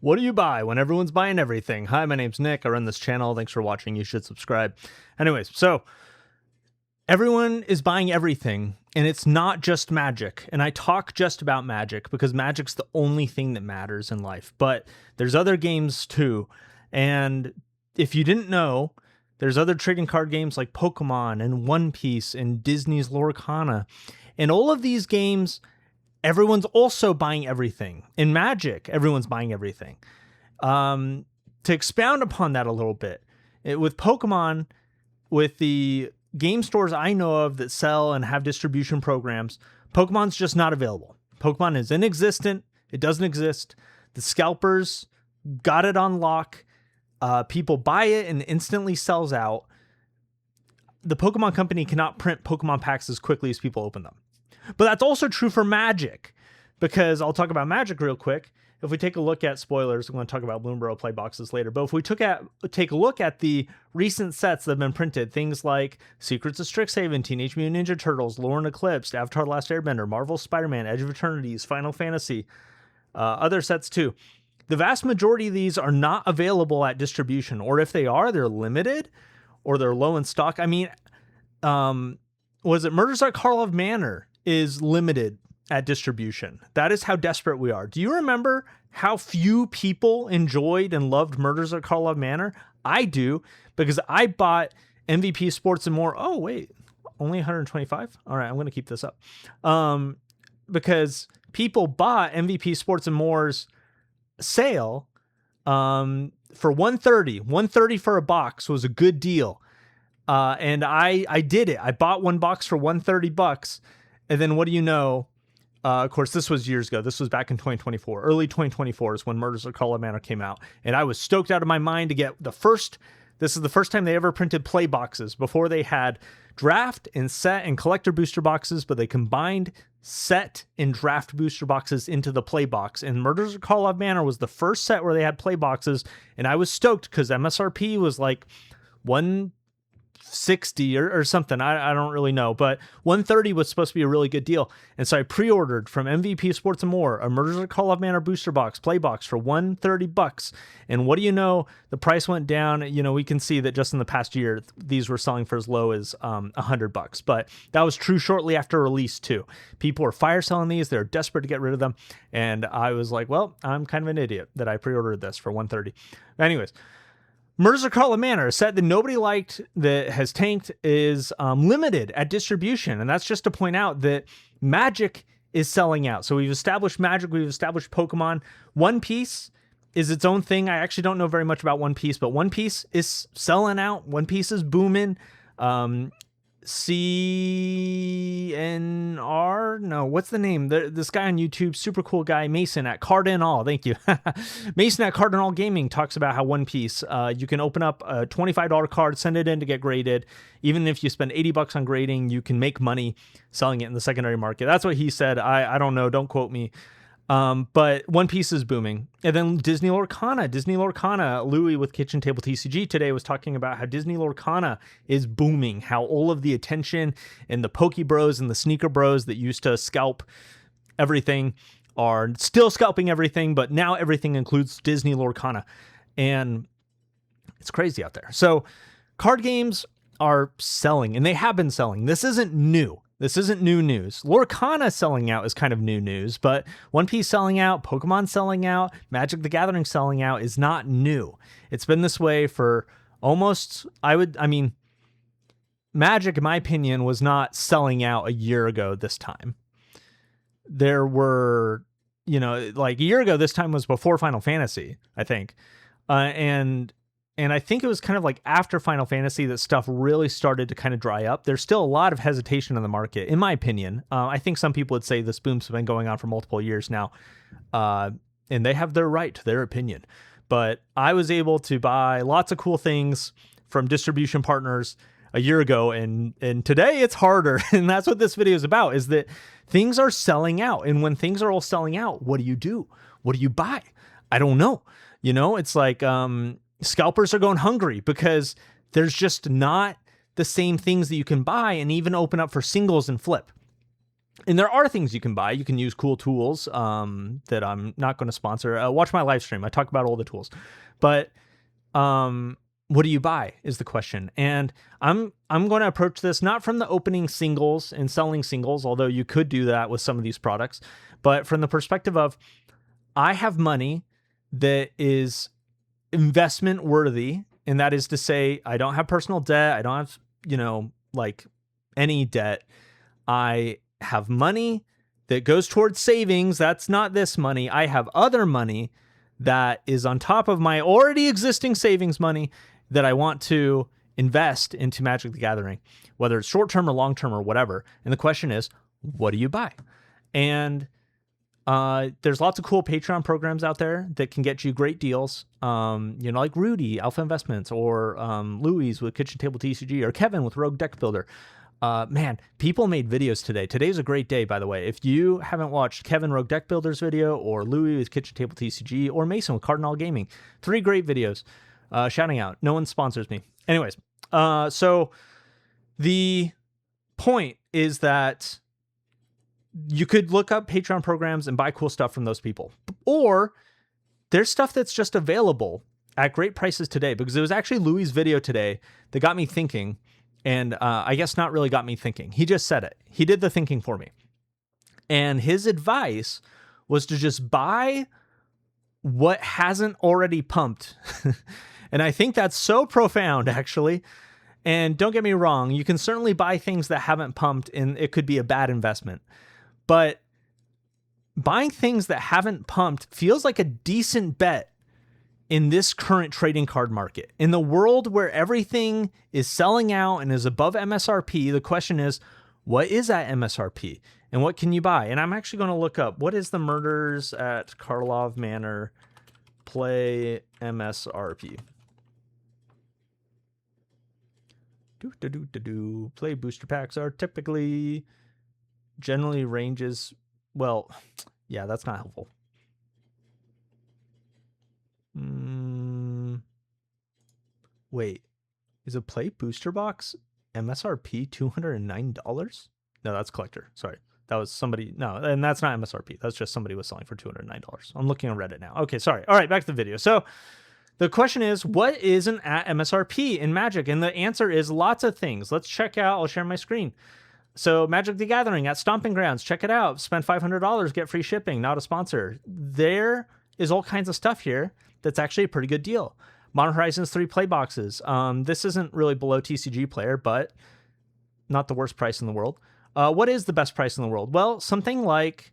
What do you buy when everyone's buying everything? Hi, my name's Nick. I run this channel. Thanks for watching. You should subscribe. Anyways, so everyone is buying everything, and it's not just Magic. And I talk just about Magic because Magic's the only thing that matters in life. But there's other games too. And if you didn't know, there's other trading card games like Pokemon and One Piece and Disney's Lorcana. And all of these games, everyone's also buying everything. In Magic, everyone's buying everything. To expound upon that a little bit, with Pokemon, with the game stores I know of that sell and have distribution programs, Pokemon's just not available. Pokemon is inexistent. It doesn't exist. The scalpers got it on lock. People buy it and instantly sells out. The Pokemon company cannot print Pokemon packs as quickly as people open them. But that's also true for Magic, because I'll talk about Magic real quick. If we take a look at spoilers, I'm going to talk about Bloomborough play boxes later. But if we take a look at the recent sets that have been printed, things like Secrets of Strixhaven, Teenage Mutant Ninja Turtles, Lore and Eclipsed, Avatar: The Last Airbender, Marvel's Spider-Man, Edge of Eternities, Final Fantasy, other sets too. The vast majority of these are not available at distribution, or if they are, they're limited or they're low in stock. I mean, was it Murders at Karlov Manor is limited at distribution. That is how desperate we are. Do you remember how few people enjoyed and loved Murders at Karlov Manor? I do, because I bought MVP Sports and More. Oh, wait, only 125? All right, I'm going to keep this up. Because people bought MVP Sports and More's sale for $130 for a box was a good deal. And I did it. I bought one box for $130. And then what do you know? Of course, this was years ago. This was back in 2024. Early 2024 is when Murders at Karlov Manor came out. And I was stoked out of my mind to get this is the first time they ever printed play boxes. Before, they had draft and set and collector booster boxes, but they combined set and draft booster boxes into the play box. And Murders at Karlov Manor was the first set where they had play boxes. And I was stoked because MSRP was like $160 or something. I don't really know, but $130 was supposed to be a really good deal. And so I pre-ordered from MVP Sports and More a Murders at Karlov Manor booster box, play box for $130. And what do you know? The price went down. You know, we can see that just in the past year, these were selling for as low as $100. But that was true shortly after release too. People were fire selling these. They're desperate to get rid of them. And I was like, well, I'm kind of an idiot that I pre-ordered this for $130. Anyways, Murders at Karlov Manor, a set that nobody liked, that has tanked, is limited at distribution. And that's just to point out that Magic is selling out. So we've established Magic, we've established Pokemon. One Piece is its own thing. I actually don't know very much about One Piece, but One Piece is selling out. One Piece is booming. CNR? No, what's the name? This guy on YouTube, super cool guy, Mason at Card and All. Thank you. Mason at Card and All Gaming talks about how One Piece, you can open up a $25 card, send it in to get graded. Even if you spend $80 on grading, you can make money selling it in the secondary market. That's what he said. I don't know. Don't quote me. But One Piece is booming. And then Disney Lorcana, Louis with Kitchen Table TCG today was talking about how Disney Lorcana is booming, how all of the attention and the Poke Bros and the Sneaker Bros that used to scalp everything are still scalping everything, but now everything includes Disney Lorcana. And it's crazy out there. So card games are selling, and they have been selling. This isn't new. This isn't new news. Lorcana selling out is kind of new news, but One Piece selling out, Pokemon selling out, Magic the Gathering selling out is not new. It's been this way for almost, Magic, in my opinion, was not selling out a year ago this time. There were, like a year ago this time was before Final Fantasy, I think. And I think it was kind of like after Final Fantasy that stuff really started to kind of dry up. There's still a lot of hesitation in the market, in my opinion. I think some people would say this boom's been going on for multiple years now. And they have their right to their opinion. But I was able to buy lots of cool things from distribution partners a year ago. And today it's harder. And that's what this video is about, is that things are selling out. And when things are all selling out, what do? What do you buy? I don't know. It's like, scalpers are going hungry because there's just not the same things that you can buy and even open up for singles and flip. And there are things you can buy. You can use cool tools that I'm not going to sponsor. Watch my live stream. I talk about all the tools. But what do you buy is the question. And I'm going to approach this not from the opening singles and selling singles, although you could do that with some of these products, but from the perspective of I have money that is investment worthy. And that is to say, I don't have personal debt. I don't have, like any debt. I have money that goes towards savings. That's not this money. I have other money that is on top of my already existing savings money that I want to invest into Magic the Gathering, whether it's short-term or long-term or whatever. And the question is, what do you buy? And there's lots of cool Patreon programs out there that can get you great deals. Like Rudy, Alpha Investments, or Louis with Kitchen Table TCG, or Kevin with Rogue Deck Builder. Man, people made videos today. Today's a great day, by the way. If you haven't watched Kevin Rogue Deck Builder's video, or Louis with Kitchen Table TCG, or Mason with Cardinal Gaming, 3 great videos. Shouting out. No one sponsors me. Anyways, so the point is that you could look up Patreon programs and buy cool stuff from those people. Or there's stuff that's just available at great prices today, because it was actually Louis' video today that got me thinking. And I guess not really got me thinking. He just said it. He did the thinking for me. And his advice was to just buy what hasn't already pumped. And I think that's so profound, actually. And don't get me wrong, you can certainly buy things that haven't pumped, and it could be a bad investment. But buying things that haven't pumped feels like a decent bet in this current trading card market. In the world where everything is selling out and is above MSRP, the question is, what is that MSRP and what can you buy? And I'm actually going to look up, what is the Murders at Karlov Manor play MSRP? Play booster packs are typically generally ranges. Well, yeah, that's not helpful. Wait, is a play booster box MSRP $209? No, that's collector. Sorry. That was somebody. No, and that's not MSRP. That's just somebody was selling for $209. I'm looking on Reddit now. Okay, sorry. All right, back to the video. So the question is, what isn't at MSRP in Magic? And the answer is lots of things. Let's check out. I'll share my screen. So Magic the Gathering at Stomping Grounds. Check it out. Spend $500, get free shipping. Not a sponsor. There is all kinds of stuff here that's actually a pretty good deal. Modern Horizons 3 play boxes. This isn't really below TCG Player, but not the worst price in the world. What is the best price in the world? Well, something like,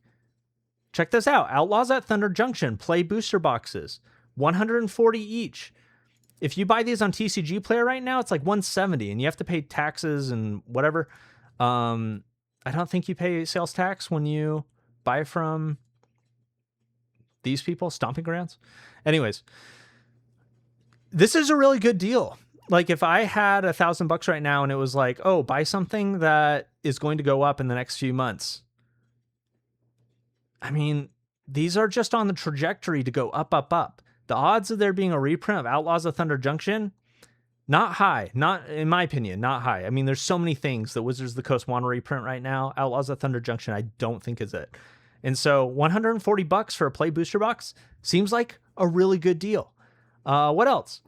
check this out. Outlaws at Thunder Junction play booster boxes, 140 each. If you buy these on TCG Player right now, it's like 170, and you have to pay taxes and whatever. I don't think you pay sales tax when you buy from these people, Stomping Grounds. Anyways, this is a really good deal. Like if I had $1,000 right now and it was like, oh, buy something that is going to go up in the next few months. I mean, these are just on the trajectory to go up, up, up. The odds of there being a reprint of Outlaws of Thunder Junction, not high. Not, in my opinion, not high. I mean, there's so many things. The Wizards of the Coast want to reprint right now. Outlaws of Thunder Junction, I don't think is it. And so $140 for a play booster box seems like a really good deal. What else?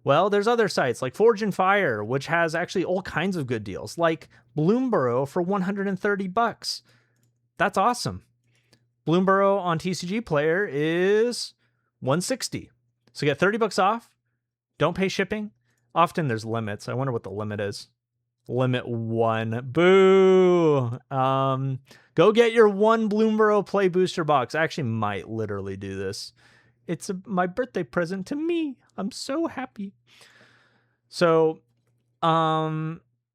Well, there's other sites like Forge and Fire, which has actually all kinds of good deals, like Bloomborough for $130. That's awesome. Bloomborough on TCG Player is $160. So get $30 off. Don't pay shipping. Often there's limits. I wonder what the limit is. Limit 1. Boo. Go get your 1 Bloomborough play booster box. I actually might literally do this. It's my birthday present to me. I'm so happy. So,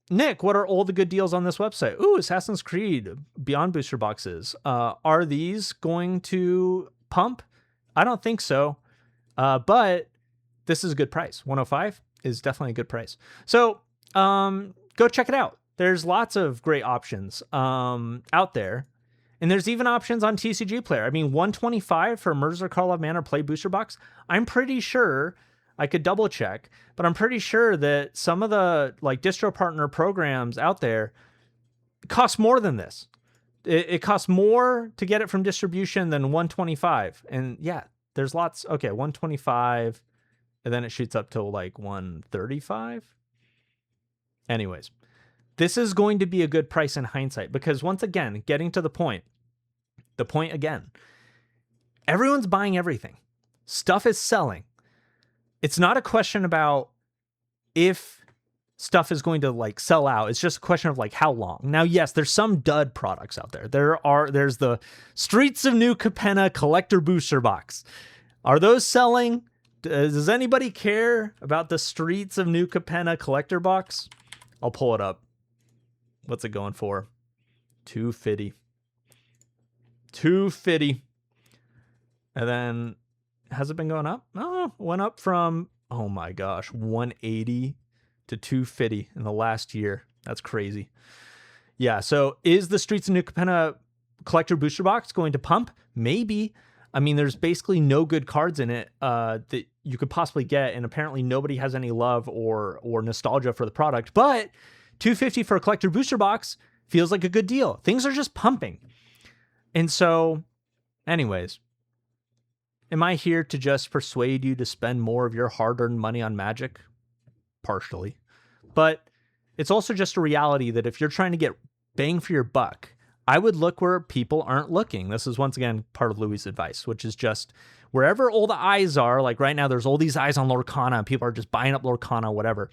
Nick, what are all the good deals on this website? Ooh, Assassin's Creed Beyond booster boxes. Are these going to pump? I don't think so. But this is a good price. 105 is definitely a good price. So, go check it out. There's lots of great options out there. And there's even options on TCG Player. I mean, 125 for Murders of Karlov Manor play booster box. I'm pretty sure, I could double check, but I'm pretty sure that some of the like distro partner programs out there cost more than this. It costs more to get it from distribution than 125. And yeah, there's lots. Okay, 125, and then it shoots up to like 135. Anyways, this is going to be a good price in hindsight because once again, getting to the point again, everyone's buying everything. Stuff is selling. It's not a question about if stuff is going to like sell out. It's just a question of like how long. Now, yes, there's some dud products out there. There's the Streets of New Capenna collector booster box. Are those selling? Does anybody care about the Streets of New Capenna collector box? I'll pull it up. What's it going for? $250. $250. And then has it been going up? Oh, went up from, oh my gosh, 180 to 250 in the last year. That's crazy. Yeah, so is the Streets of New Capenna collector booster box going to pump? Maybe. I mean, there's basically no good cards in it that you could possibly get, and apparently nobody has any love or nostalgia for the product, but $250 for a collector booster box feels like a good deal. Things are just pumping. And so, anyways, am I here to just persuade you to spend more of your hard-earned money on Magic? Partially. But it's also just a reality that if you're trying to get bang for your buck, I would look where people aren't looking. This is once again part of Louis' advice, which is just wherever all the eyes are, like right now, there's all these eyes on Lorcana and people are just buying up Lorcana, whatever.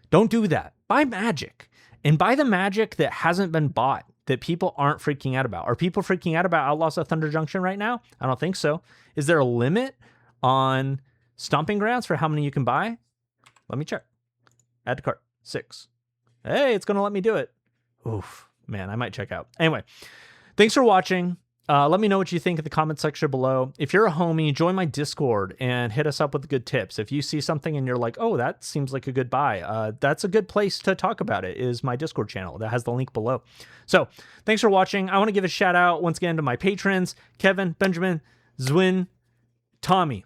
Don't do that. Buy Magic, and buy the Magic that hasn't been bought, that people aren't freaking out about. Are people freaking out about Outlaws of Thunder Junction right now? I don't think so. Is there a limit on Stomping Grounds for how many you can buy? Let me check. Add to cart. 6. Hey, it's going to let me do it. Oof, man, I might check out. Anyway, thanks for watching. Let me know what you think in the comment section below. If you're a homie, join my Discord and hit us up with good tips. If you see something and you're like, oh, that seems like a good buy, that's a good place to talk about it, is my Discord channel. That has the link below. So thanks for watching. I want to give a shout out once again to my patrons, Kevin, Benjamin, Zwin, Tommy.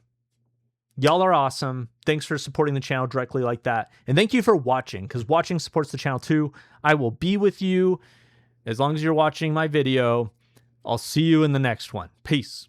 Y'all are awesome. Thanks for supporting the channel directly like that. And thank you for watching, because watching supports the channel too. I will be with you as long as you're watching my video. I'll see you in the next one. Peace.